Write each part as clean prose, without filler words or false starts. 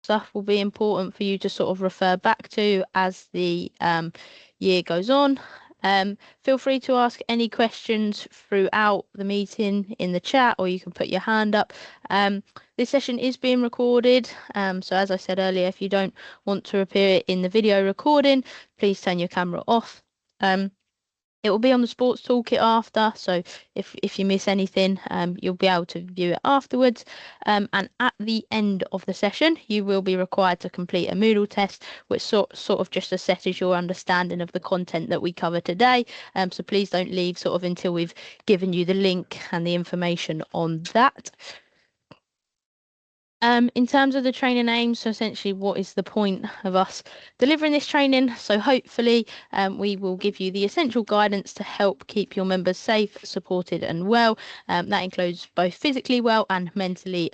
stuff will be important for you to sort of refer back to as the year goes on. Feel free to ask any questions throughout the meeting in the chat, or you can put your hand up. This session is being recorded, so as I said earlier, if you don't want to appear in the video recording, please turn your camera off. It will be on the Sports Toolkit after, so if you miss anything, you'll be able to view it afterwards. And at the end of the session, you will be required to complete a Moodle test, which sort of just assesses your understanding of the content that we cover today. So please don't leave sort of until we've given you the link and the information on that. In terms of the training aims, so essentially what is the point of us delivering this training? So hopefully we will give you the essential guidance to help keep your members safe, supported and well. That includes both physically well and mentally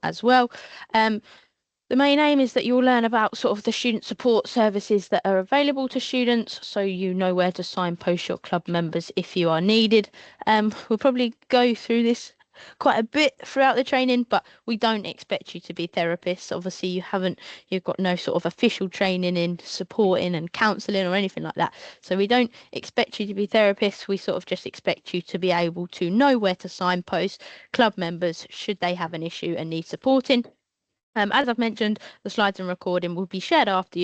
as well. The main aim is that you'll learn about sort of the student support services that are available to students, so you know where to signpost your club members if you are needed. We'll probably go through this quite a bit throughout the training, but we don't expect you to be therapists. Obviously, you've got no sort of official training in supporting and counselling or anything like that. So we don't expect you to be therapists. We sort of just expect you to be able to know where to signpost club members should they have an issue and need supporting. As I've mentioned, the slides and recording will be shared with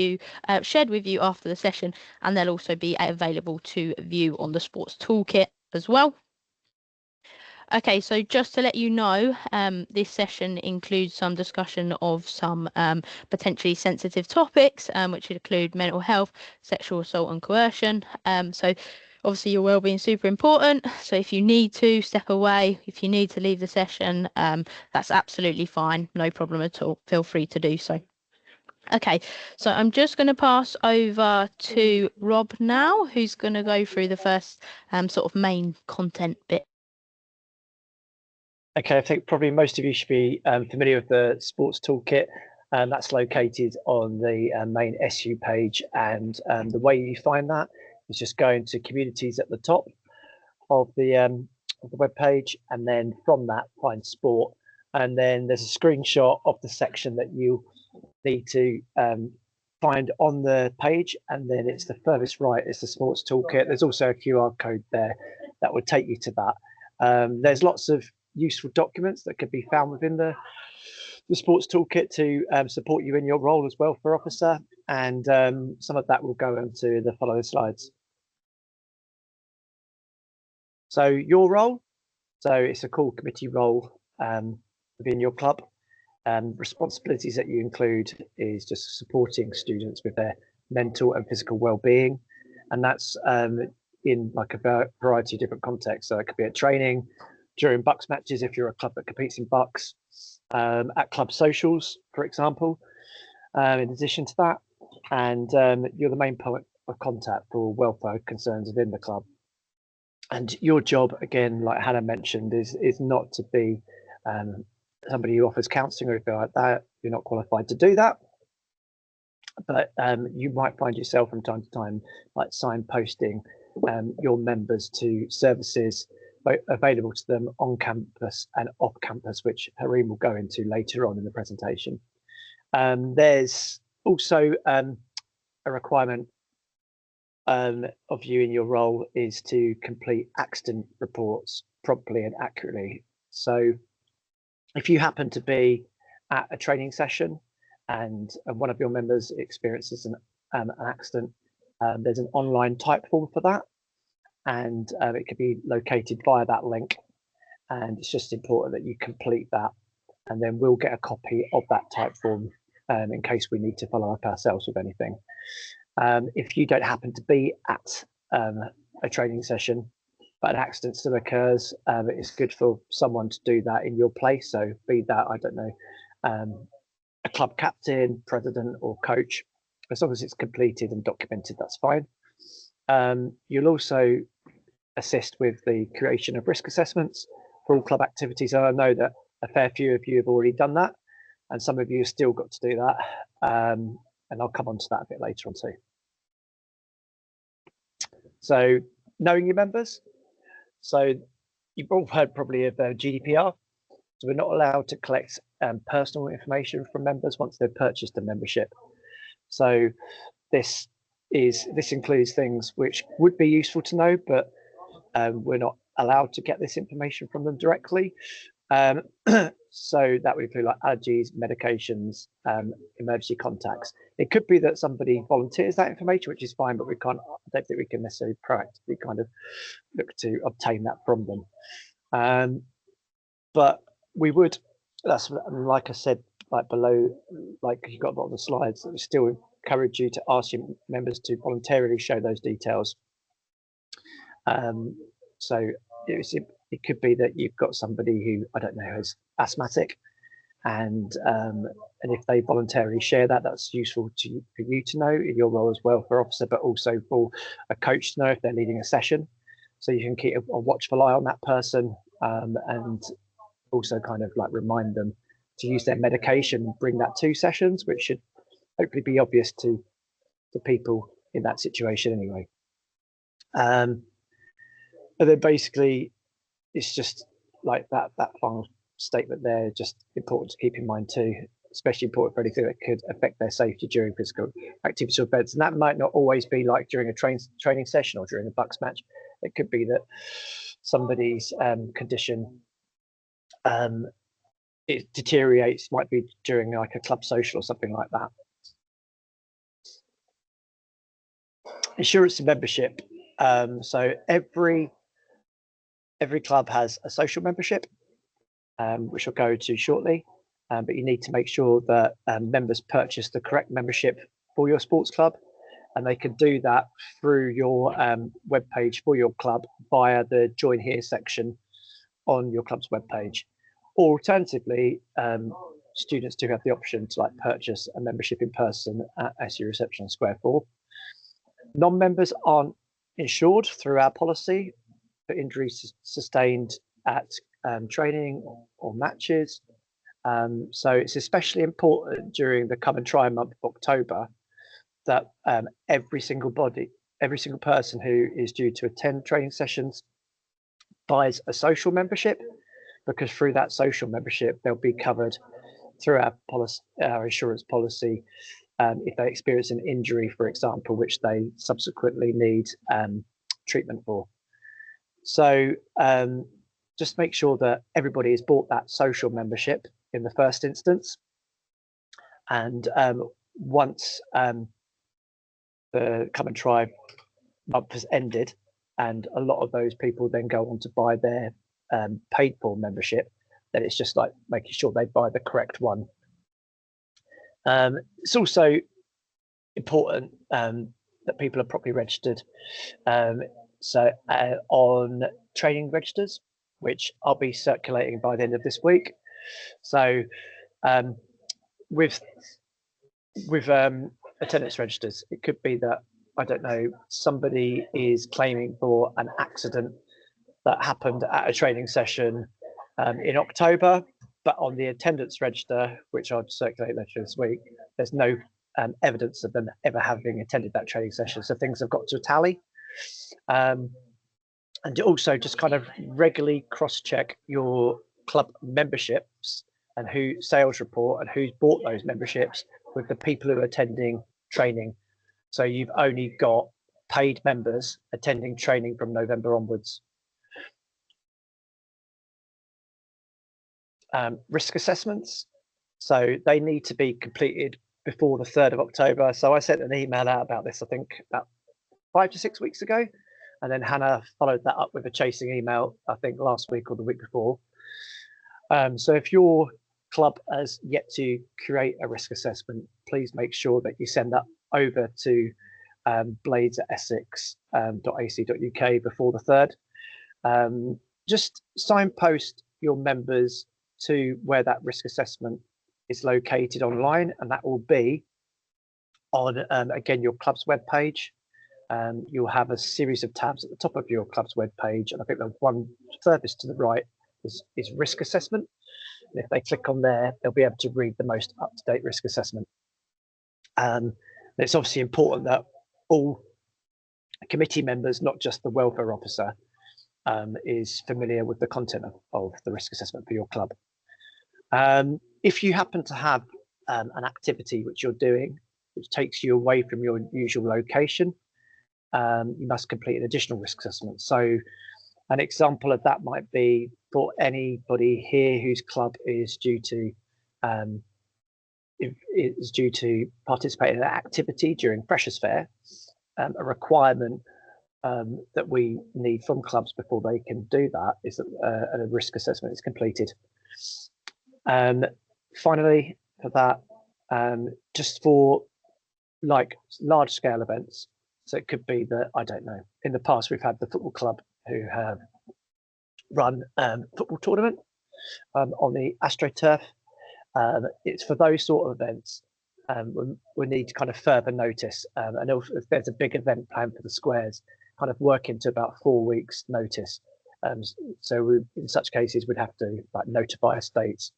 you after the session, and they'll also be available to view on the Sports Toolkit as well. Okay, so just to let you know, this session includes some discussion of some potentially sensitive topics, which include mental health, sexual assault and coercion. So obviously your well-being is super important. So if you need to step away, if you need to leave the session, that's absolutely fine. No problem at all. Feel free to do so. Okay, so I'm just going to pass over to Rob now, who's going to go through the first sort of main content bit. Okay, I think probably most of you should be familiar with the Sports Toolkit, and that's located on the main SU page. And the way you find that is just going to communities at the top of the web page, and then from that find sport. And then there's a screenshot of the section that you need to find on the page, and then it's the furthest right, it's the Sports Toolkit. There's also a QR code there that would take you to that. There's lots of useful documents that could be found within the Sports Toolkit to support you in your role as well for officer, and some of that will go into the following slides. So your role, so it's a core committee role within your club. Responsibilities that you include is just supporting students with their mental and physical well-being, and that's in like a variety of different contexts. So it could be at training, during Bucks matches if you're a club that competes in Bucks, at club socials, for example, in addition to that, and you're the main point of contact for welfare concerns within the club. And your job, again, like Hannah mentioned, is not to be somebody who offers counselling or anything like that. You're not qualified to do that. But you might find yourself from time to time like signposting your members to services available to them on campus and off campus, which Harim will go into later on in the presentation. There's also a requirement of you in your role is to complete accident reports promptly and accurately. So if you happen to be at a training session and one of your members experiences an accident, there's an online type form for that, and it could be located via that link, and it's just important that you complete that, and then we'll get a copy of that type form in case we need to follow up ourselves with anything. If you don't happen to be at a training session but an accident still occurs, it's good for someone to do that in your place. So be that, I don't know, a club captain, president or coach. As long as it's completed and documented, that's fine. You'll also assist with the creation of risk assessments for all club activities. And I know that a fair few of you have already done that, and some of you have still got to do that. And I'll come on to that a bit later on too. So knowing your members. So you've all heard probably of GDPR. So we're not allowed to collect personal information from members once they've purchased a membership. So this includes things which would be useful to know, but we're not allowed to get this information from them directly. So that would include like allergies, medications, emergency contacts. It could be that somebody volunteers that information, which is fine, but I don't think we can necessarily proactively kind of look to obtain that from them. But we would, that's like I said, like below, like you got a lot of the slides, we still encourage you to ask your members to voluntarily show those details. So it could be that you've got somebody who, I don't know, is asthmatic, and if they voluntarily share that, that's useful for you to know in your role as welfare officer, but also for a coach to know if they're leading a session, so you can keep a watchful eye on that person, and also kind of like remind them to use their medication and bring that to sessions, which should hopefully be obvious to people in that situation anyway. But then basically it's just like that final statement there, just important to keep in mind too, especially important for anything that could affect their safety during physical activity or events. And that might not always be like during a training session or during a BUCS match. It could be that somebody's condition it deteriorates, might be during like a club social or something like that. Insurance and membership. So every club has a social membership, which we'll go to shortly. But you need to make sure that members purchase the correct membership for your sports club, and they can do that through your webpage for your club via the Join Here section on your club's webpage. Or alternatively, students do have the option to like purchase a membership in person at SU Reception Square 4. Non-members aren't insured through our policy for injuries sustained at training or matches. So it's especially important during the Come and Try month of October that every single person who is due to attend training sessions buys a social membership, because through that social membership they'll be covered through our insurance policy if they experience an injury, for example, which they subsequently need treatment for. So just make sure that everybody has bought that social membership in the first instance, and once the Come and Try month has ended and a lot of those people then go on to buy their paid for membership, then it's just like making sure they buy the correct one. It's also important that people are properly registered. So on training registers, which I'll be circulating by the end of this week. So with attendance registers, it could be that, I don't know, somebody is claiming for an accident that happened at a training session in October, but on the attendance register, which I'll circulate later this week, there's no evidence of them ever having attended that training session. So things have got to tally. And also just kind of regularly cross-check your club memberships and who sales report and who's bought those memberships with the people who are attending training. So you've only got paid members attending training from November onwards. Risk assessments. So they need to be completed before the 3rd of October. So I sent an email out about this, I think about 5 to 6 weeks ago. And then Hannah followed that up with a chasing email, I think last week or the week before. So if your club has yet to create a risk assessment, please make sure that you send that over to blades@essex.ac.uk before the 3rd. Just signpost your members to where that risk assessment is located online, and that will be on, again, your club's webpage. You'll have a series of tabs at the top of your club's webpage, and I think the one furthest to the right is risk assessment. And if they click on there, they'll be able to read the most up-to-date risk assessment. It's obviously important that all committee members, not just the welfare officer, is familiar with the content of the risk assessment for your club. If you happen to have an activity which you're doing, which takes you away from your usual location, you must complete an additional risk assessment. So an example of that might be for anybody here whose club is due to participate in an activity during Freshers' Fair, a requirement that we need from clubs before they can do that is that a risk assessment is completed. Finally, for that, just for like large scale events, so it could be that, I don't know, in the past we've had the football club who have run football tournament on the AstroTurf. It's for those sort of events we need kind of further notice, and if there's a big event planned for the squares, kind of work into about 4 weeks notice. So in such cases we'd have to like notify estates,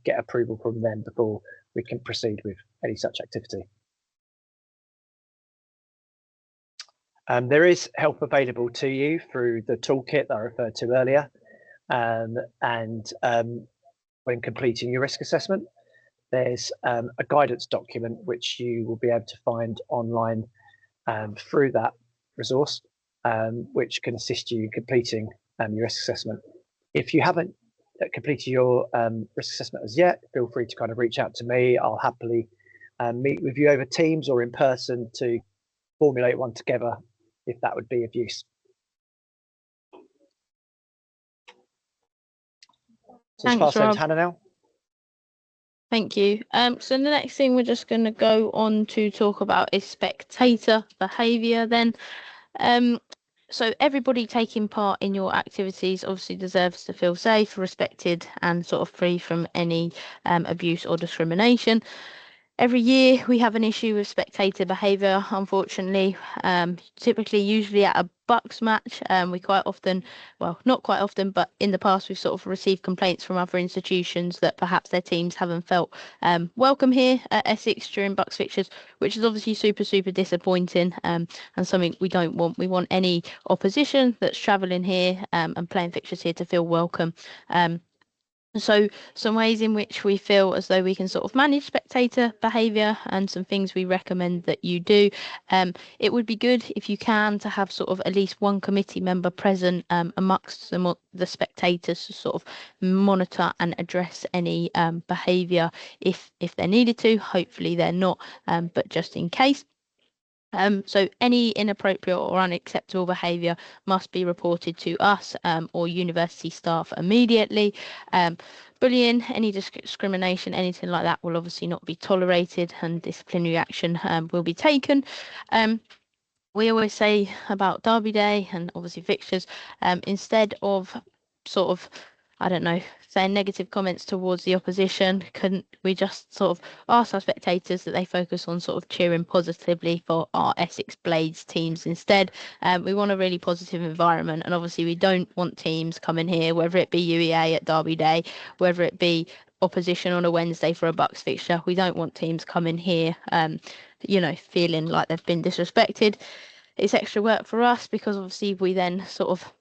get approval from them before we can proceed with any such activity. There is help available to you through the toolkit that I referred to earlier, and when completing your risk assessment, there's a guidance document which you will be able to find online through that resource, which can assist you in completing your risk assessment. If you haven't completed your risk assessment as yet, feel free to kind of reach out to me. I'll happily meet with you over Teams or in person to formulate one together if that would be of use. So Thanks, Rob. Hannah now. Thank you. So the next thing we're just going to go on to talk about is spectator behaviour then. So everybody taking part in your activities obviously deserves to feel safe, respected, and sort of free from any abuse or discrimination. Every year we have an issue with spectator behaviour, unfortunately, typically usually at a Bucks match. We quite often, well, not quite often, but in the past we've sort of received complaints from other institutions that perhaps their teams haven't felt welcome here at Essex during Bucks fixtures, which is obviously super disappointing, and something we don't want. We want any opposition that's travelling here and playing fixtures here to feel welcome. So some ways in which we feel as though we can sort of manage spectator behaviour and some things we recommend that you do. It would be good if you can to have sort of at least one committee member present amongst the spectators to sort of monitor and address any behaviour if they're needed to. Hopefully they're not, but just in case. So any inappropriate or unacceptable behaviour must be reported to us or university staff immediately. Bullying, any discrimination, anything like that will obviously not be tolerated, and disciplinary action will be taken. We always say about Derby Day and obviously fixtures, instead of sort of, I don't know, saying negative comments towards the opposition, couldn't we just sort of ask our spectators that they focus on sort of cheering positively for our Essex Blades teams instead? We want a really positive environment, and obviously we don't want teams coming here, whether it be UEA at Derby Day, whether it be opposition on a Wednesday for a Bucks fixture. We don't want teams coming here, you know, feeling like they've been disrespected. It's extra work for us because obviously we then sort of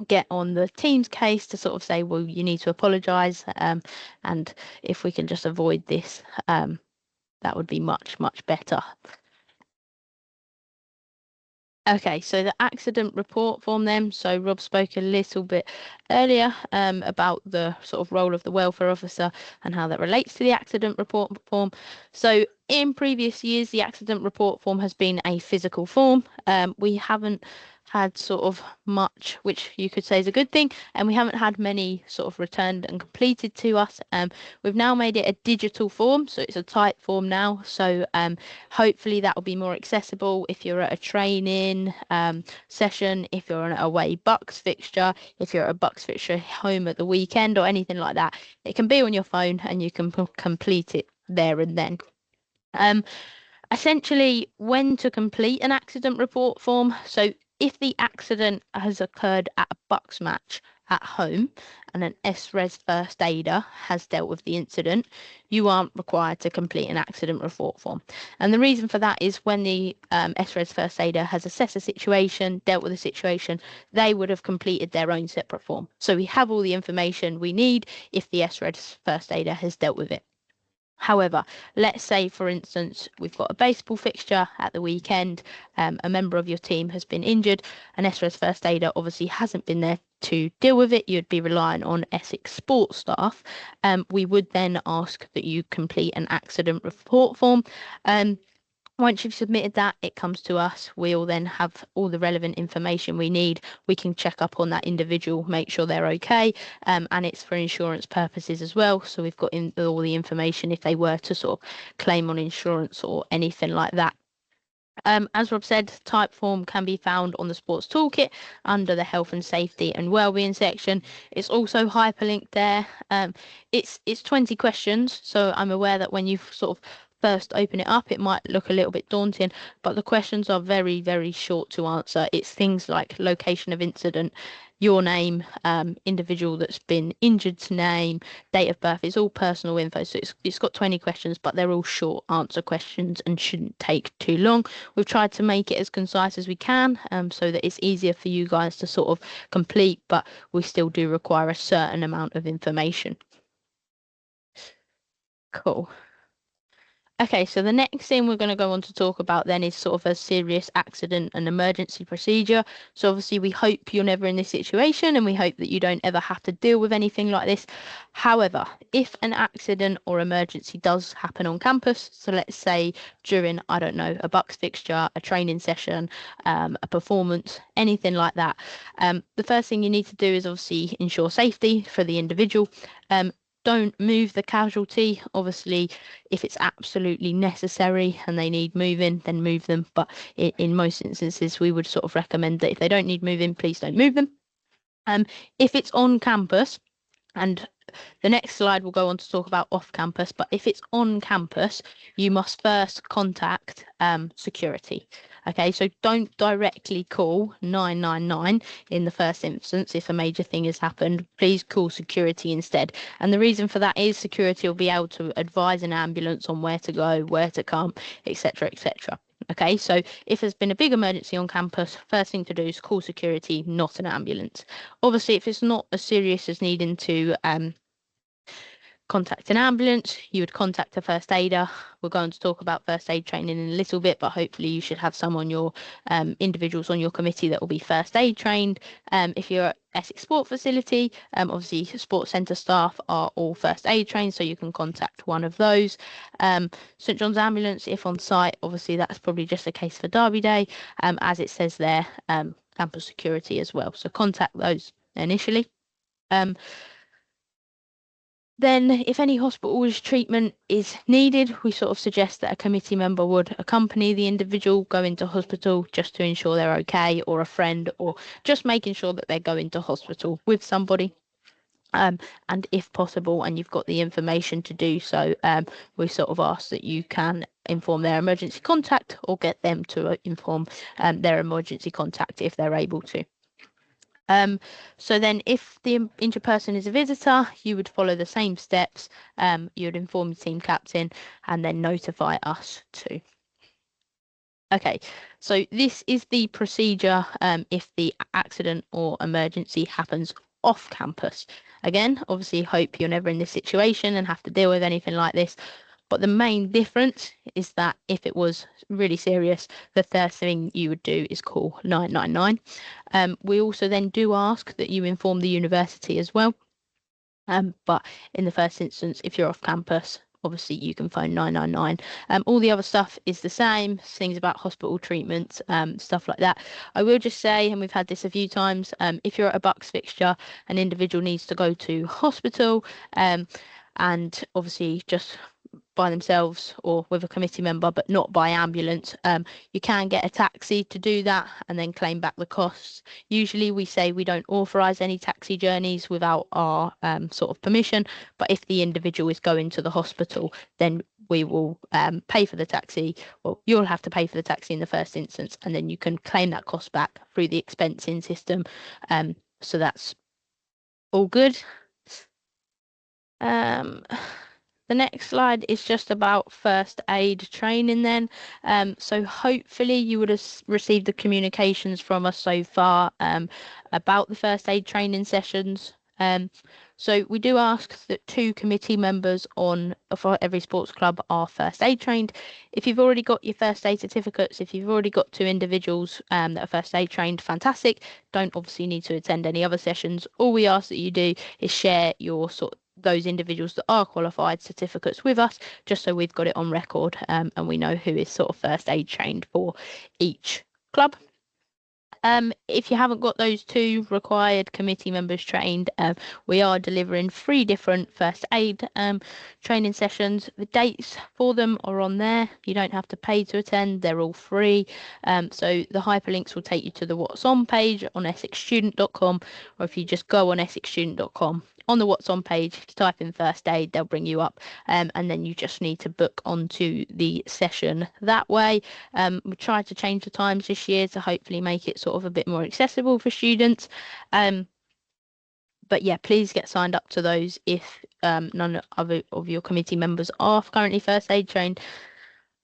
get on the team's case to sort of say, well, you need to apologise, and if we can just avoid this, that would be much better. Okay, so the accident report form then. So Rob spoke a little bit earlier about the sort of role of the welfare officer and how that relates to the accident report form. So in previous years, the accident report form has been a physical form. We haven't had sort of much, which you could say is a good thing, and we haven't had many sort of returned and completed to us. We've now made it a digital form, so it's a type form now. So hopefully that will be more accessible if you're at a training session, if you're on an away Bucks fixture, if you're at a Bucks fixture home at the weekend or anything like that. It can be on your phone and you can complete it there and then. Essentially, when to complete an accident report form. So if the accident has occurred at a Bucks match, at home and an SRES first aider has dealt with the incident, you aren't required to complete an accident report form. And the reason for that is when the SRES first aider has assessed the situation, dealt with the situation, they would have completed their own separate form. So we have all the information we need if the SRES first aider has dealt with it. However, let's say, for instance, we've got a baseball fixture at the weekend, a member of your team has been injured, and SRES first aider obviously hasn't been there to deal with it. You'd be relying on Essex sports staff. We would then ask that you complete an accident report form. Once you've submitted that, it comes to us. We'll then have all the relevant information we need. We can check up on that individual, make sure they're okay, and it's for insurance purposes as well. So we've got all the information if they were to sort of claim on insurance or anything like that. As Rob said, type form can be found on the sports toolkit under the health and safety and wellbeing section. It's also hyperlinked there. It's 20 questions, so I'm aware that when you sort of first open it up, it might look a little bit daunting, but the questions are very, very short to answer. It's things like location of incident, your name, individual that's been injured's name, date of birth. It's all personal info. So it's got 20 questions, but they're all short answer questions and shouldn't take too long. We've tried to make it as concise as we can, so that it's easier for you guys to sort of complete, but we still do require a certain amount of information. Cool. Okay, so the next thing we're going to go on to talk about then is sort of a serious accident and emergency procedure. So obviously we hope you're never in this situation and we hope that you don't ever have to deal with anything like this. However, if an accident or emergency does happen on campus, so let's say during, I don't know, a Bucks fixture, a training session, a performance, anything like that, the first thing you need to do is obviously ensure safety for the individual. Don't move the casualty. Obviously, if it's absolutely necessary and they need moving, then move them. But in most instances, we would sort of recommend that if they don't need moving, please don't move them. If it's on campus, and the next slide will go on to talk about off campus, but if it's on campus, you must first contact security. Okay, so don't directly call 999 in the first instance if a major thing has happened. Please call security instead. And the reason for that is security will be able to advise an ambulance on where to go, where to come, etc., etc. Okay, so if there's been a big emergency on campus, first thing to do is call security, not an ambulance. Obviously, if it's not as serious as needing to contact an ambulance, you would contact a first aider. We're going to talk about first aid training in a little bit, but hopefully you should have some on your individuals on your committee that will be first aid trained. If you're at Essex Sport Facility, obviously sports centre staff are all first aid trained, so you can contact one of those. St John's Ambulance, if on site, obviously that's probably just a case for Derby Day, as it says there, campus security as well. So contact those initially. Then, if any hospital treatment is needed, we sort of suggest that a committee member would accompany the individual go into hospital just to ensure they're okay, or a friend, or just making sure that they're going to hospital with somebody. And if possible, and you've got the information to do so, we sort of ask that you can inform their emergency contact or get them to inform their emergency contact if they're able to. So then if the injured person is a visitor, you would follow the same steps. You would inform the team captain and then notify us too. Okay, so this is the procedure if the accident or emergency happens off campus. Again, obviously hope you're never in this situation and have to deal with anything like this. But the main difference is that if it was really serious, the first thing you would do is call 999. We also then do ask that you inform the university as well. But in the first instance, if you're off campus, obviously you can phone 999. All the other stuff is the same, things about hospital treatment, stuff like that. I will just say, and we've had this a few times, if you're at a Bucks fixture, an individual needs to go to hospital, and obviously just by themselves or with a committee member, but not by ambulance, you can get a taxi to do that and then claim back the costs. Usually we say we don't authorise any taxi journeys without our sort of permission, but if the individual is going to the hospital, then we will pay for the taxi. Well, you'll have to pay for the taxi in the first instance, and then you can claim that cost back through the expensing system. So that's All good. The next slide is just about first aid training then. So hopefully you would have received the communications from us so far about the first aid training sessions. So we do ask that 2 committee members for every sports club are first aid trained. If you've already got your first aid certificates, if you've already got 2 individuals that are first aid trained, fantastic. Don't obviously need to attend any other sessions. All we ask that you do is share your those individuals that are qualified certificates with us, just so we've got it on record and we know who is sort of first aid trained for each club. If you haven't got those 2 required committee members trained, we are delivering 3 different first aid training sessions. The dates for them are on there. You don't have to pay to attend. They're all free. So the hyperlinks will take you to the What's On page on essexstudent.com, or if you just go on essexstudent.com, on the What's On page, if you type in first aid, they'll bring you up, and then you just need to book onto the session that way. We tried to change the times this year to hopefully make it sort of a bit more accessible for students. But yeah, please get signed up to those if none of your committee members are currently first aid trained.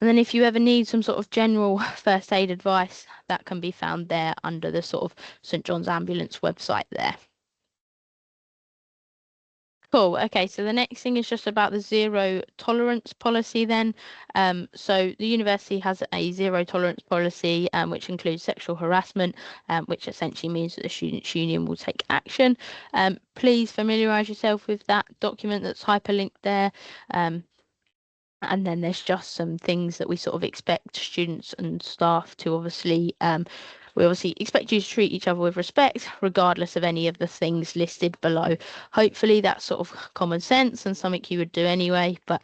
And then if you ever need some sort of general first aid advice, that can be found there under the sort of St John's Ambulance website there. Cool. Okay, so the next thing is just about the zero tolerance policy then. So the university has a zero tolerance policy, which includes sexual harassment, which essentially means that the Students' Union will take action. Please familiarise yourself with that document that's hyperlinked there. And then there's just some things that we sort of expect students and staff to we obviously expect you to treat each other with respect, regardless of any of the things listed below. Hopefully that's sort of common sense and something you would do anyway, but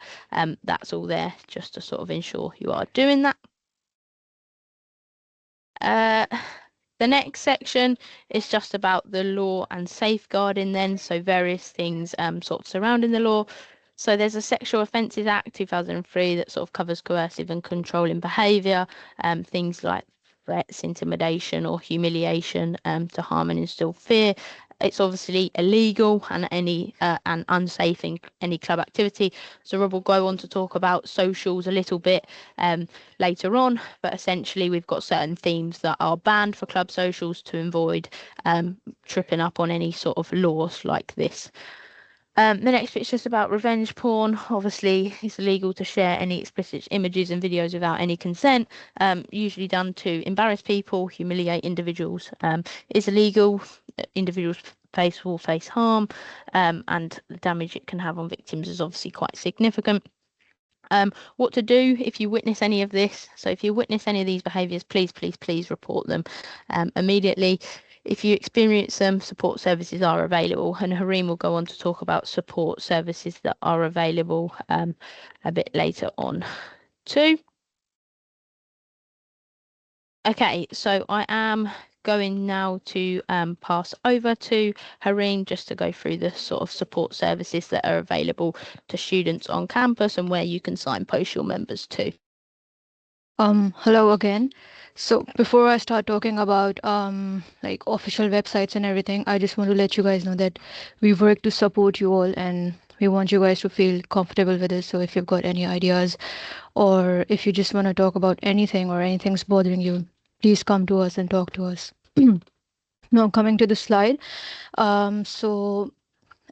that's all there just to sort of ensure you are doing that. The next section is just about the law and safeguarding then, so various things sort of surrounding the law. So there's a Sexual Offences Act 2003 that sort of covers coercive and controlling behaviour, things like threats, intimidation or humiliation to harm and instill fear. It's obviously illegal and and unsafe in any club activity. So Rob will go on to talk about socials a little bit later on, but essentially we've got certain themes that are banned for club socials to avoid tripping up on any sort of laws like this. The next bit is just about revenge porn. Obviously, it's illegal to share any explicit images and videos without any consent, usually done to embarrass people, humiliate individuals. It's illegal. Individuals will face harm, and the damage it can have on victims is obviously quite significant. What to do if you witness any of this. So if you witness any of these behaviours, please report them immediately. If you experience them, support services are available, and Harim will go on to talk about support services that are available a bit later on too. Okay, so I am going now to pass over to Harim just to go through the sort of support services that are available to students on campus and where you can signpost your members to. Hello again. So before I start talking about like official websites and everything, I just want to let you guys know that we work to support you all and we want you guys to feel comfortable with this. So if you've got any ideas or if you just want to talk about anything or anything's bothering you, please come to us and talk to us. Now coming to the slide. So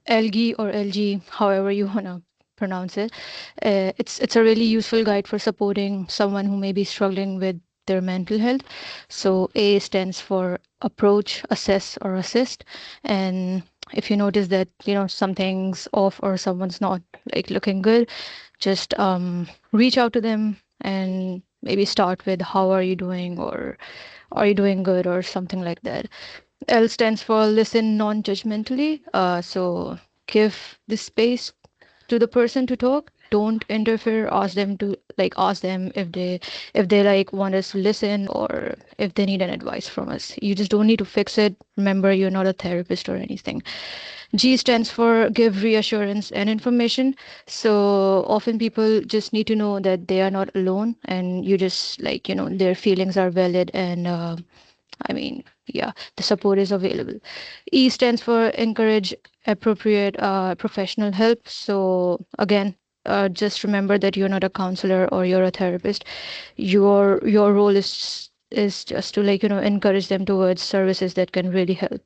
LG or LG, however you wanna pronounce it, it's a really useful guide for supporting someone who may be struggling with their mental health. So A stands for approach, assess, or assist. And if you notice that something's off or someone's not like looking good, just reach out to them and maybe start with how are you doing or are you doing good or something like that. L stands for listen non-judgmentally. So give the space to the person to talk. Don't interfere. Ask them if they like want us to listen or if they need an advice from us. You just don't need to fix it. Remember, you're not a therapist or anything. G stands for give reassurance and information. So often people just need to know that they are not alone and you just their feelings are valid and I mean, yeah, the support is available. E stands for encourage appropriate professional help. So again, just remember that you're not a counselor or you're a therapist. Your role is just to, like, encourage them towards services that can really help.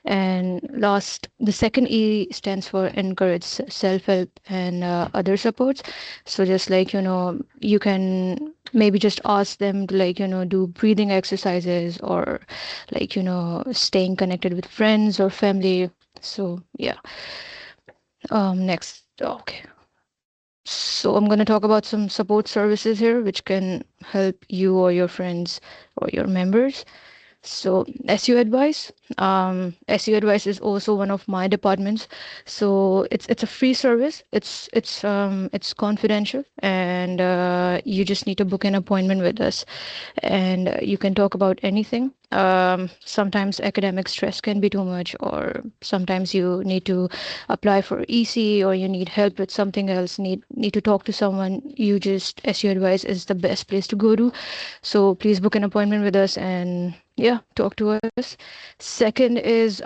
And last, the second E stands for encourage self-help and other supports. So just, like, you can maybe just ask them to, like, do breathing exercises, or, like, staying connected with friends or family. So yeah. Next. Okay. So I'm going to talk about some support services here which can help you or your friends or your members. So SU Advice, SU Advice is also one of my departments. So it's a free service. It's confidential, and you just need to book an appointment with us, and you can talk about anything. Sometimes academic stress can be too much, or sometimes you need to apply for EC, or you need help with something else. Need to talk to someone. You just SU Advice is the best place to go to. So please book an appointment with us and yeah, talk to us. Second is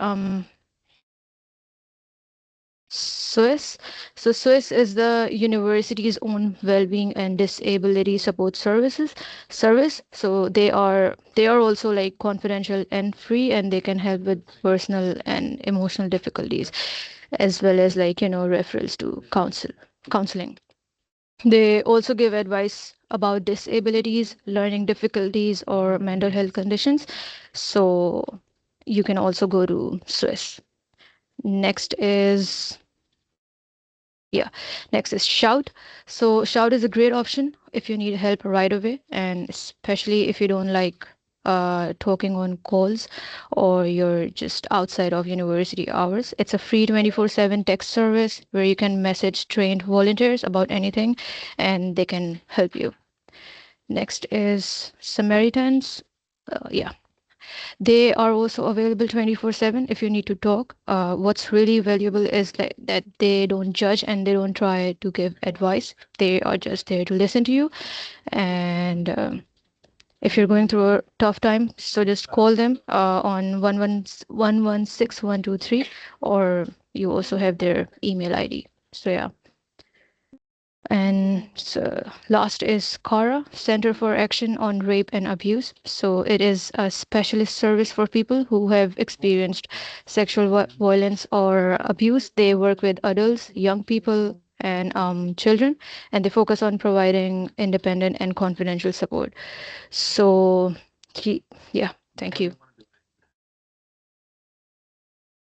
SWIS. So SWIS is the university's own well-being and disability support service. So they are also like confidential and free, and they can help with personal and emotional difficulties, as well as, like, referrals to counseling. They also give advice about disabilities, learning difficulties, or mental health conditions. So you can also go to SWIS. Next is, yeah, next is Shout. So Shout is a great option if you need help right away, and especially if you don't like talking on calls, or you're just outside of university hours. It's a free 24/7 text service where you can message trained volunteers about anything, and they can help you. Next is Samaritans. Yeah, they are also available 24/7 if you need to talk. What's really valuable is that they don't judge and they don't try to give advice. They are just there to listen to you. And if you're going through a tough time, so just call them on 116 123, or you also have their email ID. So yeah. And so last is CARA, Center for Action on Rape and Abuse. So it is a specialist service for people who have experienced sexual violence or abuse. They work with adults, young people, and children, and they focus on providing independent and confidential support. So, yeah, thank you.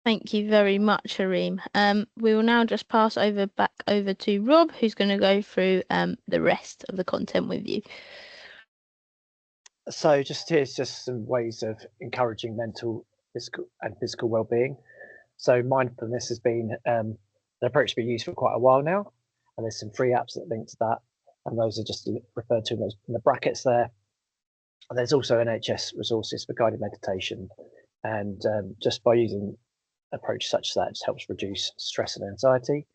Thank you very much, Hareem. We will now just pass back over to Rob, who's going to go through the rest of the content with you. So here's just some ways of encouraging mental, physical well-being. So mindfulness has been an approach to be used for quite a while now, and there's some free apps that link to that, and those are just referred to in the brackets there. And there's also NHS resources for guided meditation, and just by using approach such that just helps reduce stress and anxiety.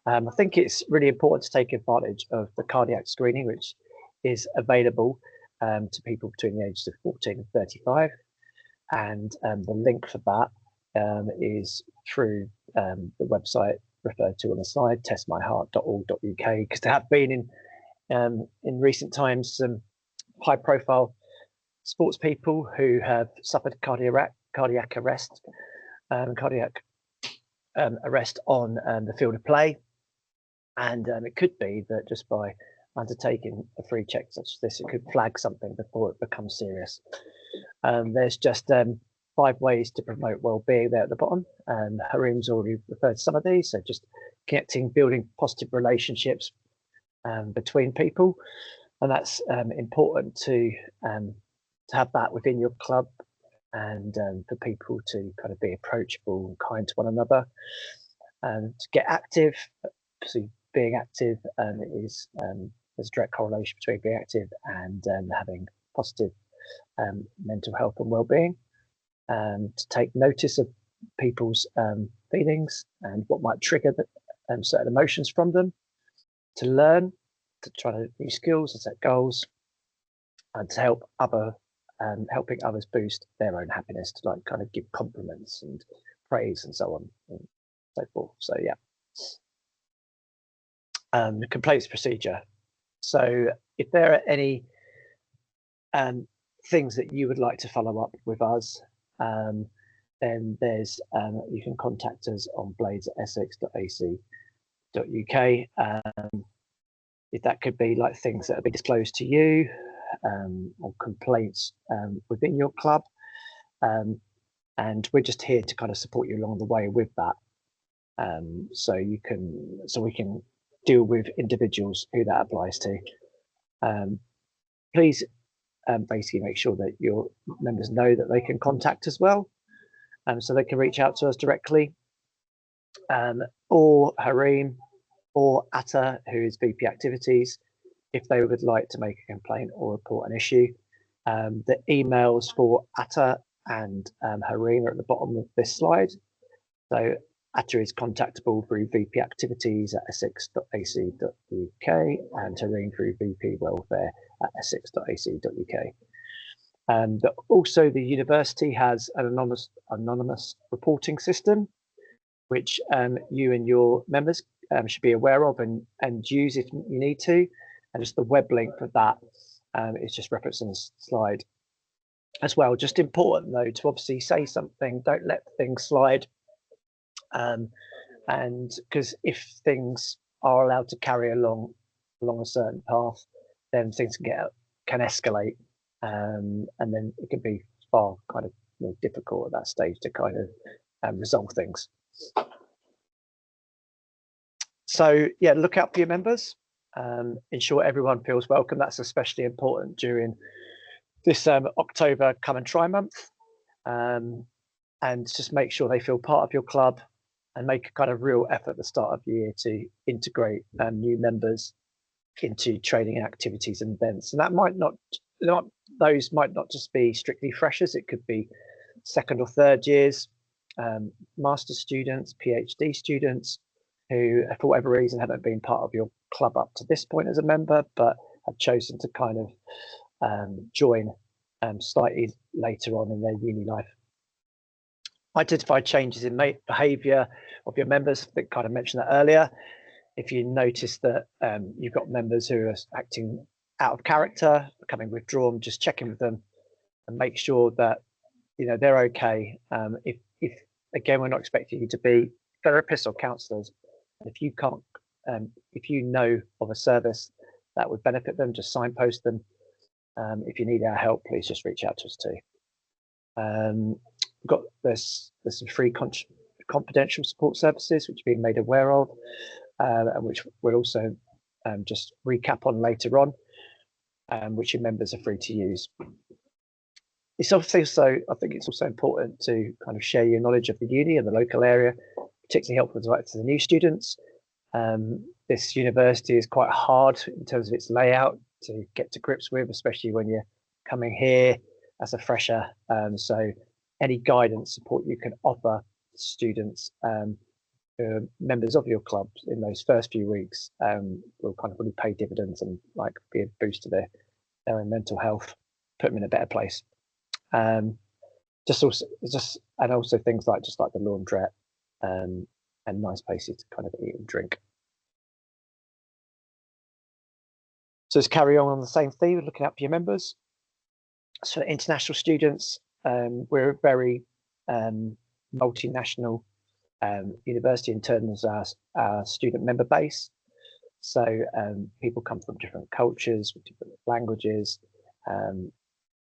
I think it's really important to take advantage of the cardiac screening, which is available to people between the ages of 14 and 35. And the link for that is through the website referred to on the slide, testmyheart.org.uk, because there have been in recent times some high profile sports people who have suffered cardiac arrest, arrest on the field of play. And it could be that just by undertaking a free check such as this, it could flag something before it becomes serious. There's just 5 ways to promote well-being there at the bottom. Hareem's already referred to some of these. So just connecting, building positive relationships between people. And that's important to have that within your club, and for people to kind of be approachable and kind to one another, and to get active. So being active is there's a direct correlation between being active and having positive mental health and well-being. To take notice of people's feelings and what might trigger certain emotions from them. To learn, to try new skills and set goals, and to help other helping others boost their own happiness, to like kind of give compliments and praise and so on and so forth. So yeah. Complaints procedure. So if there are any things that you would like to follow up with us, then there's you can contact us on blades@essex.ac.uk. If that could be like things that have been disclosed to you, or complaints within your club, and we're just here to kind of support you along the way with that. So we can deal with individuals who that applies to. Please basically make sure that your members know that they can contact as well, so they can reach out to us directly, or Harim or Atta, who is VP Activities, if they would like to make a complaint or report an issue. The emails for Atta and Harim are at the bottom of this slide. So Atta is contactable through VP Activities at essex.ac.uk and Harim through VP Welfare at essex.ac.uk. But also the university has an anonymous reporting system, which you and your members should be aware of and use if you need to. And just the web link for that is just referenced on the slide as well. Just important though to obviously say something, don't let things slide. And because if things are allowed to carry along a certain path, then things can escalate, and then it can be far kind of more difficult at that stage to kind of resolve things. So yeah, look out for your members. Ensure everyone feels welcome. That's especially important during this October come and try month, and just make sure they feel part of your club, and make a kind of real effort at the start of the year to integrate new members into training and activities and events. And that those might not just be strictly freshers. It could be second or third years, master's students, PhD students who, for whatever reason, haven't been part of your club up to this point as a member, but have chosen to kind of join slightly later on in their uni life. Identify changes in behaviour of your members. I think kind of mentioned that earlier. If you notice that you've got members who are acting out of character, becoming withdrawn, just check in with them and make sure that they're okay. If again, we're not expecting you to be therapists or counsellors. If you can't, if you know of a service that would benefit them, just signpost them. If you need our help, please just reach out to us too. There's some free confidential support services which you're being made aware of, and which we'll also just recap on later on, which your members are free to use. It's also, I think it's also important to kind of share your knowledge of the uni and the local area, particularly helpful to the new students. This university is quite hard in terms of its layout to get to grips with, especially when you're coming here as a fresher. So any guidance support you can offer students, members of your club in those first few weeks, will kind of really pay dividends and like be a boost to their own mental health, put them in a better place. Also things like the laundrette, and nice places to kind of eat and drink. So let's carry on the same theme, looking out for your members. So international students, we're a very multinational university in terms of our student member base. So people come from different cultures, with different languages,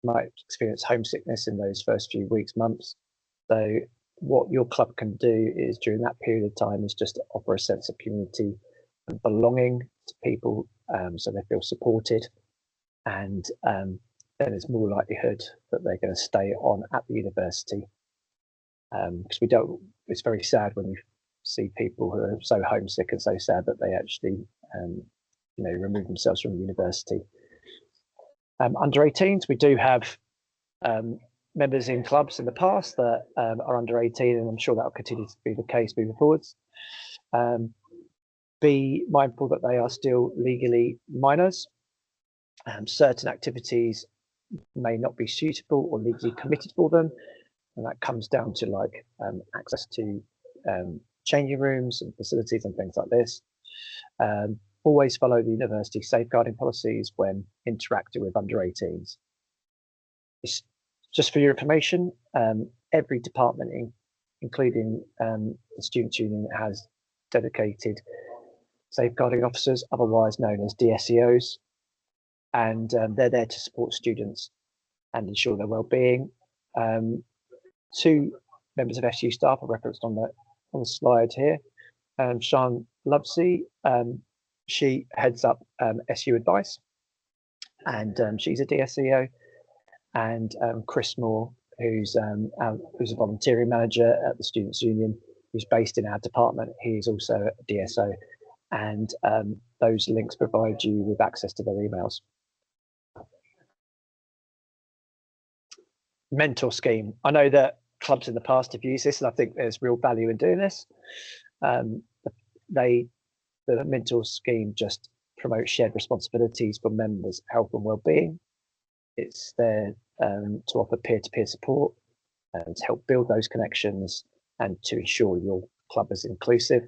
might experience homesickness in those first few weeks, months. So what your club can do is during that period of time is just to offer a sense of community and belonging to people, so they feel supported, and then there's more likelihood that they're going to stay on at the university. Because it's very sad when you see people who are so homesick and so sad that they actually remove themselves from the university. Under 18s, we do have members in clubs in the past that are under 18, and I'm sure that will continue to be the case moving forwards. Be mindful that they are still legally minors. Certain activities may not be suitable or legally permitted for them. And that comes down to like access to changing rooms and facilities and things like this. Always follow the university safeguarding policies when interacting with under 18s. It's just for your information, every department, including the Students' Union, has dedicated safeguarding officers, otherwise known as DSEOs, and they're there to support students and ensure their well-being. 2 members of SU staff are referenced on the slide here. Sian Lovesey, she heads up SU Advice, and she's a DSEO. And Chris Moore, who's a volunteering manager at the Students' Union, who's based in our department. He's also a DSO, and those links provide you with access to their emails. Mentor scheme. I know that clubs in the past have used this, and I think there's real value in doing this. The mentor scheme just promotes shared responsibilities for members' health and well-being. It's there to offer peer-to-peer support and to help build those connections and to ensure your club is inclusive.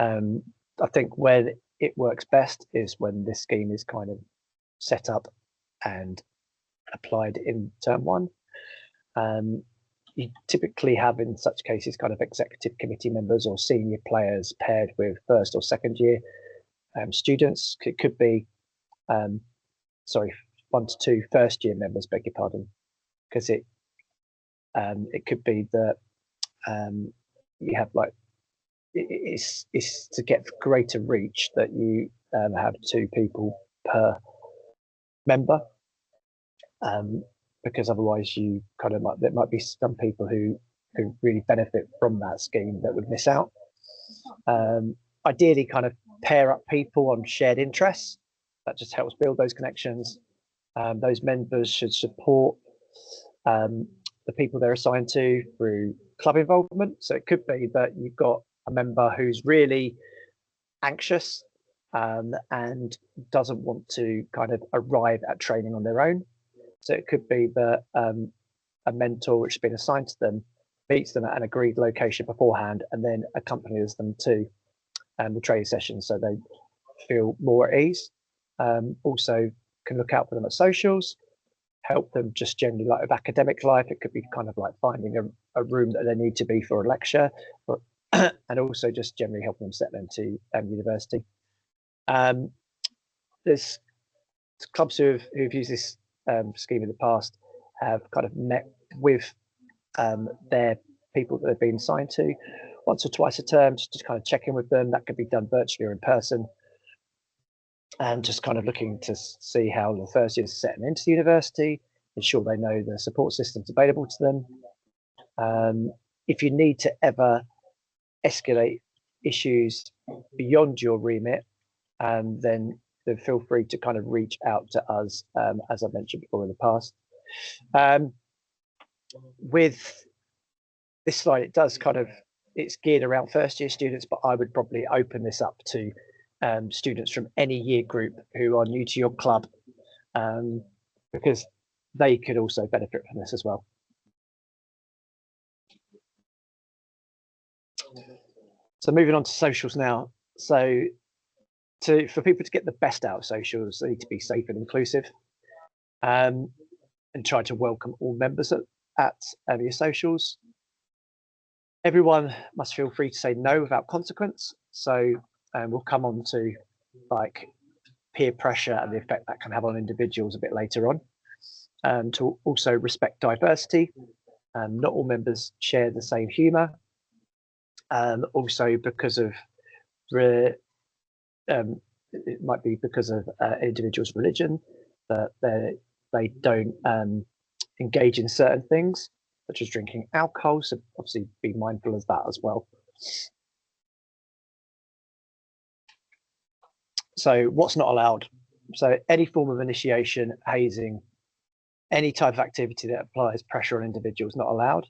I think where it works best is when this scheme is kind of set up and applied in term 1. You typically have in such cases kind of executive committee members or senior players paired with first or second year students. It could be 1 to 2 first year members, beg your pardon, because it could be that you have like it's to get greater reach that you have 2 people per member, because otherwise you kind of there might be some people who really benefit from that scheme that would miss out. Ideally, kind of pair up people on shared interests. That just helps build those connections. Those members should support the people they're assigned to through club involvement. So it could be that you've got a member who's really anxious and doesn't want to kind of arrive at training on their own. So it could be that a mentor which has been assigned to them meets them at an agreed location beforehand and then accompanies them to the training session so they feel more at ease. Also can look out for them at socials, help them just generally like with academic life. It could be kind of like finding a room that they need to be for a lecture, but and also just generally helping them settle into university. There's clubs who've used this scheme in the past have kind of met with their people that they've been assigned to once or twice a term, just to kind of check in with them. That could be done virtually or in person, and just kind of looking to see how the first years are settling into the university, ensure they know the support systems available to them. If you need to ever escalate issues beyond your remit, then feel free to kind of reach out to us, as I mentioned before in the past. With this slide, it does kind of, it's geared around first year students, but I would probably open this up to students from any year group who are new to your club, because they could also benefit from this as well. So moving on to socials now. So for people to get the best out of socials, they need to be safe and inclusive, and try to welcome all members at your socials. Everyone must feel free to say no without consequence. So we'll come on to like peer pressure and the effect that can have on individuals a bit later on. To also respect diversity. Not all members share the same humour. Also because of it might be because of individuals' religion that they don't engage in certain things, such as drinking alcohol. So obviously be mindful of that as well. So what's not allowed? So any form of initiation, hazing, any type of activity that applies pressure on individuals not allowed.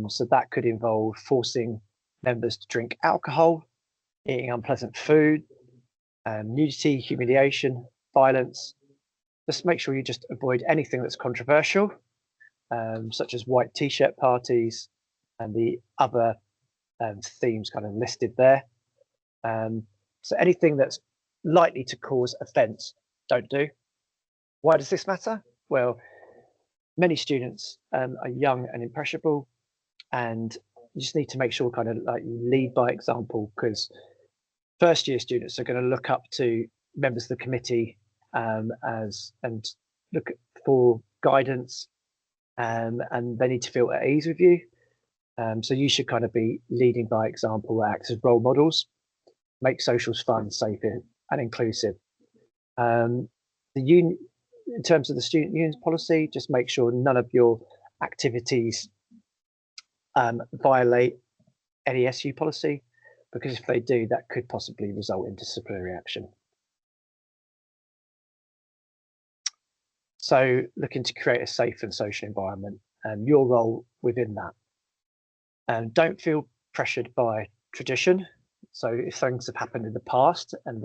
So that could involve forcing members to drink alcohol, eating unpleasant food, nudity, humiliation, violence, just make sure you just avoid anything that's controversial, such as white t-shirt parties and the other themes kind of listed there. So anything that's likely to cause offence, don't do. Why does this matter? Well, many students are young and impressionable, and you just need to make sure kind of like you lead by example, because first year students are going to look up to members of the committee and look for guidance, and they need to feel at ease with you. So you should kind of be leading by example, act as role models, make socials fun, safe and inclusive. In terms of the student unions policy, just make sure none of your activities violate any SU policy, because if they do, that could possibly result in disciplinary action. So looking to create a safe and social environment, and your role within that. And don't feel pressured by tradition. So if things have happened in the past and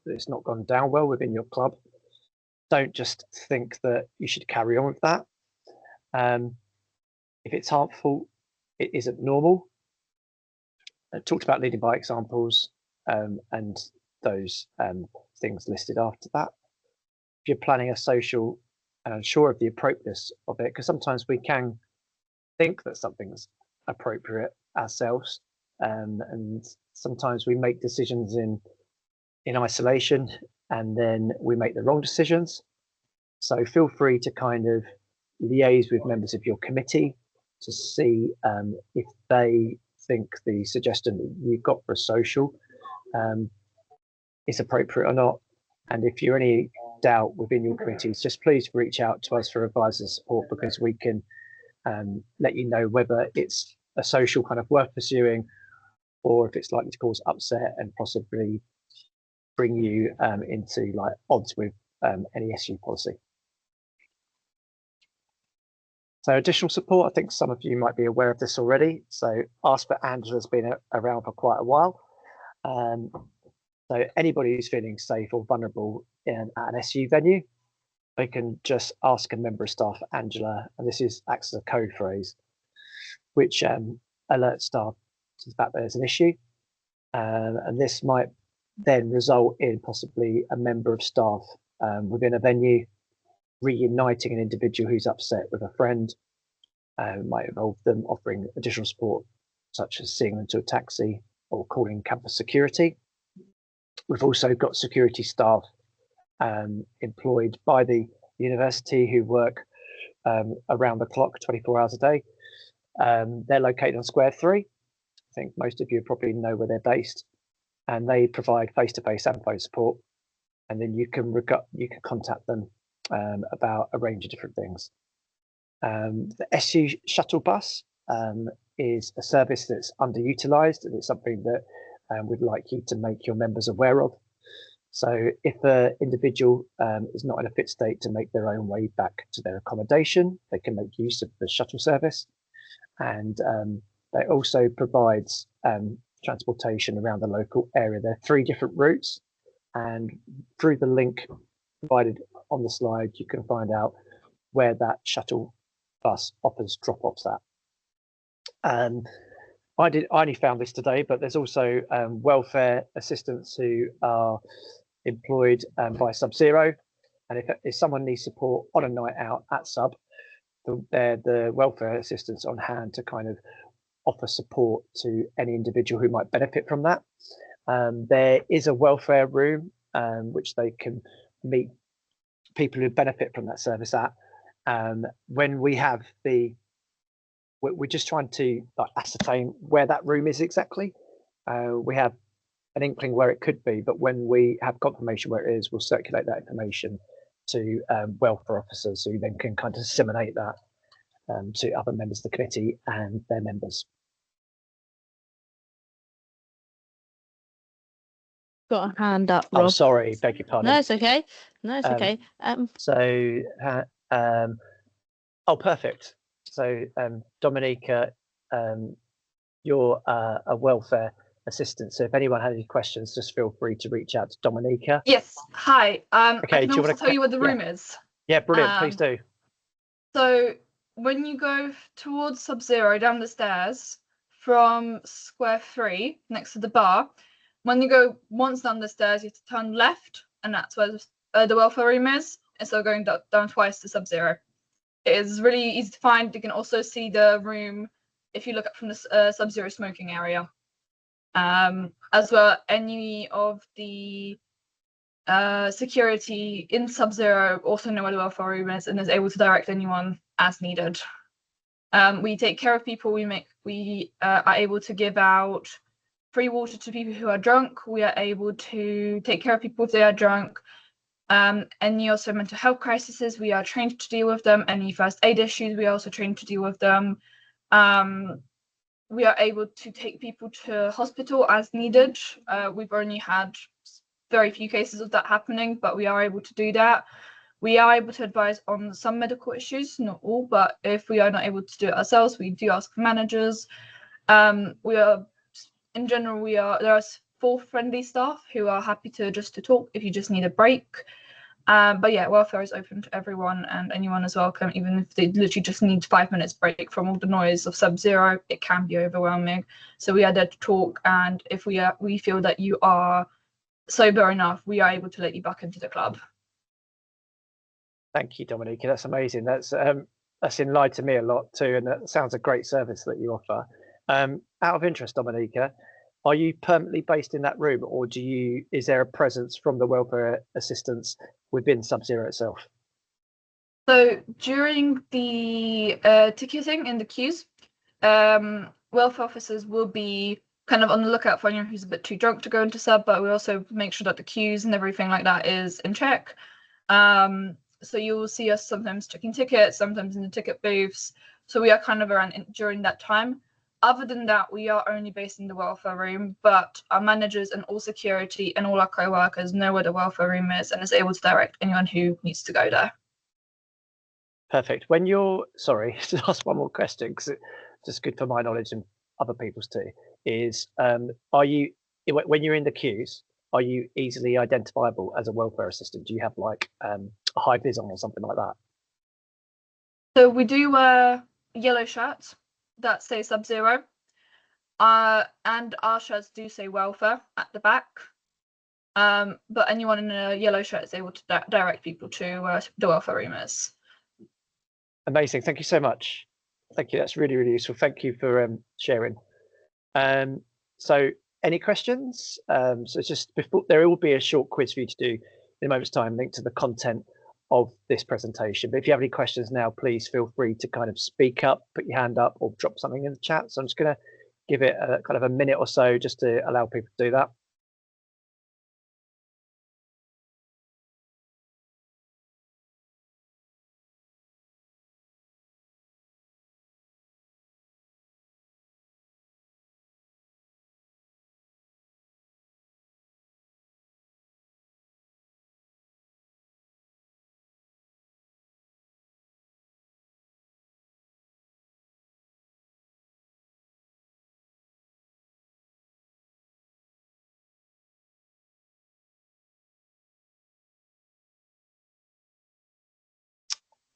it's not gone down well within your club, don't just think that you should carry on with that. If it's harmful, it isn't normal. I talked about leading by examples and those things listed after that. If you're planning a social and unsure of the appropriateness of it, because sometimes we can think that something's appropriate ourselves, and sometimes we make decisions in isolation, and then we make the wrong decisions. So feel free to kind of liaise with members of your committee to see if they think the suggestion that you've got for a social is appropriate or not. And if you're any doubt within your committees, just please reach out to us for advice and support, because we can let you know whether it's a social kind of worth pursuing, or if it's likely to cause upset and possibly bring you into like odds with any SU policy. So additional support, I think some of you might be aware of this already. So Ask for Angela has been around for quite a while. So anybody who's feeling safe or vulnerable at an SU venue, they can just ask a member of staff, Angela, and this acts as a code phrase, which alerts staff to the fact that there's an issue. And this might then result in possibly a member of staff within a venue reuniting an individual who's upset with a friend. Might involve them offering additional support, such as seeing them to a taxi or calling campus security. We've also got security staff employed by the university who work around the clock, 24 hours a day. They're located on Square 3. I think most of you probably know where they're based, and they provide face-to-face and phone support. And then you can contact them about a range of different things. The SU shuttle bus is a service that's underutilized, and it's something that we'd like you to make your members aware of. So if an individual is not in a fit state to make their own way back to their accommodation, they can make use of the shuttle service. And it also provides transportation around the local area. There are 3 different routes, and through the link provided on the slide, you can find out where that shuttle bus offers drop-offs at. I only found this today, but there's also welfare assistants who are employed by Sub-Zero, and if someone needs support on a night out at Sub, they're the welfare assistants on hand to kind of offer support to any individual who might benefit from that. There is a welfare room which they can meet people who benefit from that service at. When we have we're just trying to ascertain where that room is exactly. We have an inkling where it could be, but when we have confirmation where it is, we'll circulate that information to welfare officers who then can kind of disseminate that to other members of the committee and their members. Got a hand up, Rob. Oh, sorry, beg your pardon. No, it's okay. No, it's okay. Oh, perfect. So, Dominica, you're a welfare assistant. So if anyone has any questions, just feel free to reach out to Dominica. Yes. Hi. Okay, I can also tell you what the room is. Yeah, brilliant. Please do. So when you go towards Sub-Zero down the stairs from Square 3 next to the bar, when you go once down the stairs, you have to turn left, and that's where the welfare room is, instead of going down twice to Sub-Zero. It is really easy to find. You can also see the room if you look up from the Sub-Zero smoking area. As well, any of the security in Sub-Zero also know where the welfare room is and is able to direct anyone as needed. We take care of people. We are able to give out free water to people who are drunk. We are able to take care of people if they are drunk. Any also mental health crises, we are trained to deal with them. Any first aid issues, we are also trained to deal with them. We are able to take people to hospital as needed. We've only had very few cases of that happening, but we are able to do that. We are able to advise on some medical issues, not all, but if we are not able to do it ourselves, we do ask for managers. We are, in general, there are 4 friendly staff who are happy to talk if you just need a break. But yeah, welfare is open to everyone, and anyone is welcome, even if they literally just need 5 minutes break from all the noise of Sub-Zero. It can be overwhelming, so we are there to talk, and if we feel that you are sober enough, we are able to let you back into the club. Thank you, Dominica. That's amazing. That's enlightened me a lot too, and that sounds a great service that you offer. Out of interest, Dominica, are you permanently based in that room, or is there a presence from the welfare assistants within Sub-Zero itself? So during the ticketing in the queues, welfare officers will be kind of on the lookout for anyone who's a bit too drunk to go into sub, but we also make sure that the queues and everything like that is in check. So you will see us sometimes checking tickets, sometimes in the ticket booths. So we are kind of around during that time. Other than that, we are only based in the welfare room, but our managers and all security and all our co-workers know where the welfare room is and is able to direct anyone who needs to go there. Perfect. Sorry, to ask one more question, because it's just good for my knowledge and other people's too, is when you're in the queues, are you easily identifiable as a welfare assistant? Do you have like a high vis on or something like that? So we do wear yellow shirts that say Sub-Zero, and our shirts do say welfare at the back. But anyone in a yellow shirt is able to direct people to the welfare room is. Amazing. Thank you so much. Thank you. That's really, really useful. Thank you for sharing. So any questions? So it's just before, there will be a short quiz for you to do in a moment's time, linked to the content of this presentation. But if you have any questions now, please feel free to kind of speak up, put your hand up, or drop something in the chat. So I'm just going to give it a kind of a minute or so just to allow people to do that.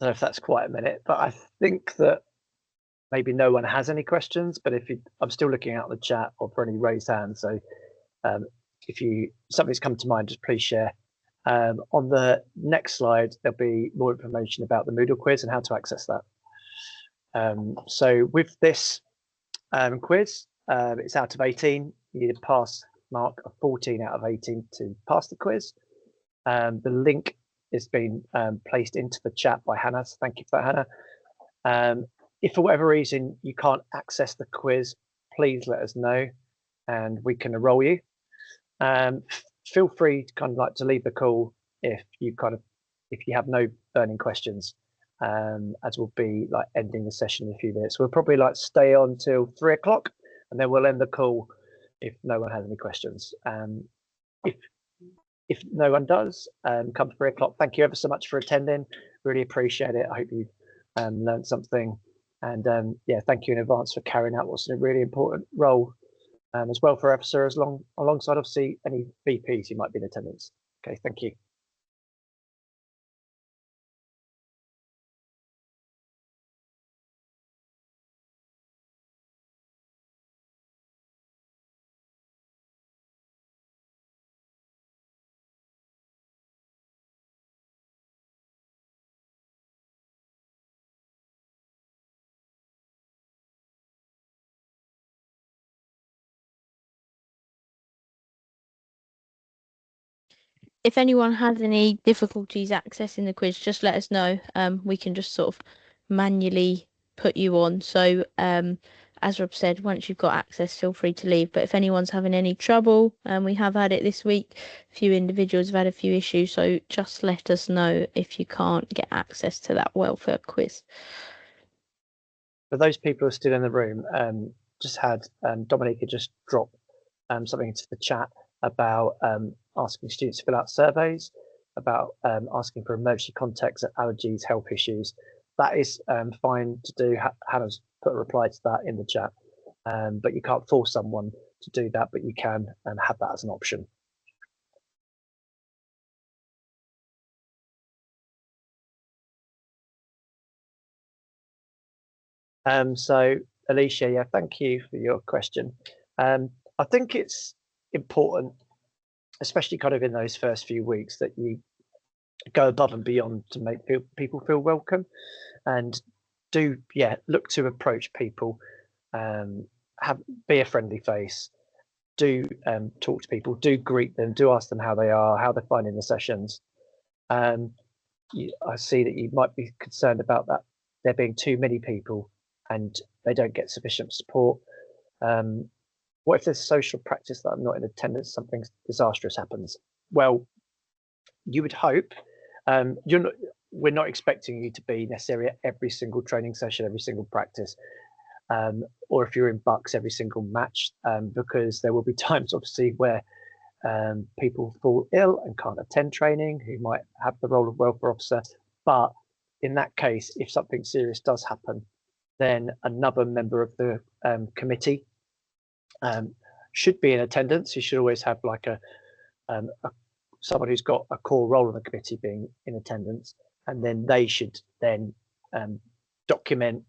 I don't know if that's quite a minute, but I think that maybe no one has any questions, but I'm still looking out the chat or for any raised hands. So if something's come to mind, just please share. On the next slide, there'll be more information about the Moodle quiz and how to access that. So with this quiz, it's out of 18. You need a pass mark of 14 out of 18 to pass the quiz. The link is being placed into the chat by Hannah, so thank you for that, Hannah. If for whatever reason you can't access the quiz, please let us know and we can enroll you. Feel free to kind of like to leave the call if you have no burning questions, as we'll be like ending the session in a few minutes. We'll probably like stay on till 3 o'clock and then we'll end the call if no one has any questions. If no one does, come 3 o'clock. Thank you ever so much for attending. Really appreciate it. I hope you learned something. And yeah, thank you in advance for carrying out what's a really important role as well for officer, alongside obviously any VPs who might be in attendance. Okay, thank you. if anyone has any difficulties accessing the quiz, just let us know. We can just sort of manually put you on. So as Rob said, once you've got access, feel free to leave. But if anyone's having any trouble, we have had it this week. A few individuals have had a few issues, so just let us know if you can't get access to that welfare quiz. For those people who are still in the room, just had Dominica just drop something into the chat about asking students to fill out surveys, about asking for emergency contacts at allergies, health issues. That is fine to do. Hannah's put a reply to that in the chat, but you can't force someone to do that, but you can have that as an option. So Alicia, yeah, thank you for your question. I think it's important, especially kind of in those first few weeks, that you go above and beyond to make people feel welcome, and do look to approach people, be a friendly face, do talk to people, do greet them, do ask them how they are, how they're finding the sessions. I see that you might be concerned about that there being too many people and they don't get sufficient support. What if there's social practice that I'm not in attendance, something disastrous happens? Well, you would hope, we're not expecting you to be necessarily at every single training session, every single practice, or if you're in bucks, every single match, because there will be times obviously where people fall ill and can't attend training, who might have the role of welfare officer. But in that case, if something serious does happen, then another member of the committee should be in attendance. You should always have like someone who's got a core role in the committee being in attendance, and then they should then document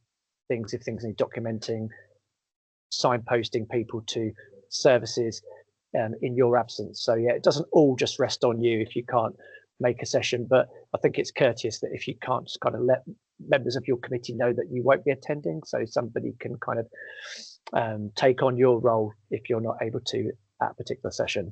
things if things need documenting, signposting people to services in your absence. So yeah, it doesn't all just rest on you if you can't make a session, but I think it's courteous that if you can't, just kind of let members of your committee know that you won't be attending, so somebody can kind of take on your role if you're not able to at a particular session.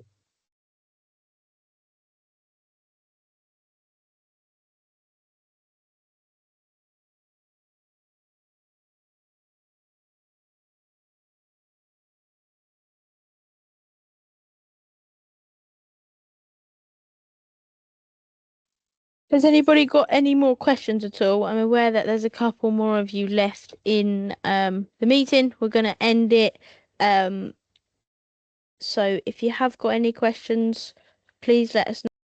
Has anybody got any more questions at all? I'm aware that there's a couple more of you left in the meeting. We're going to end it. So if you have got any questions, please let us know.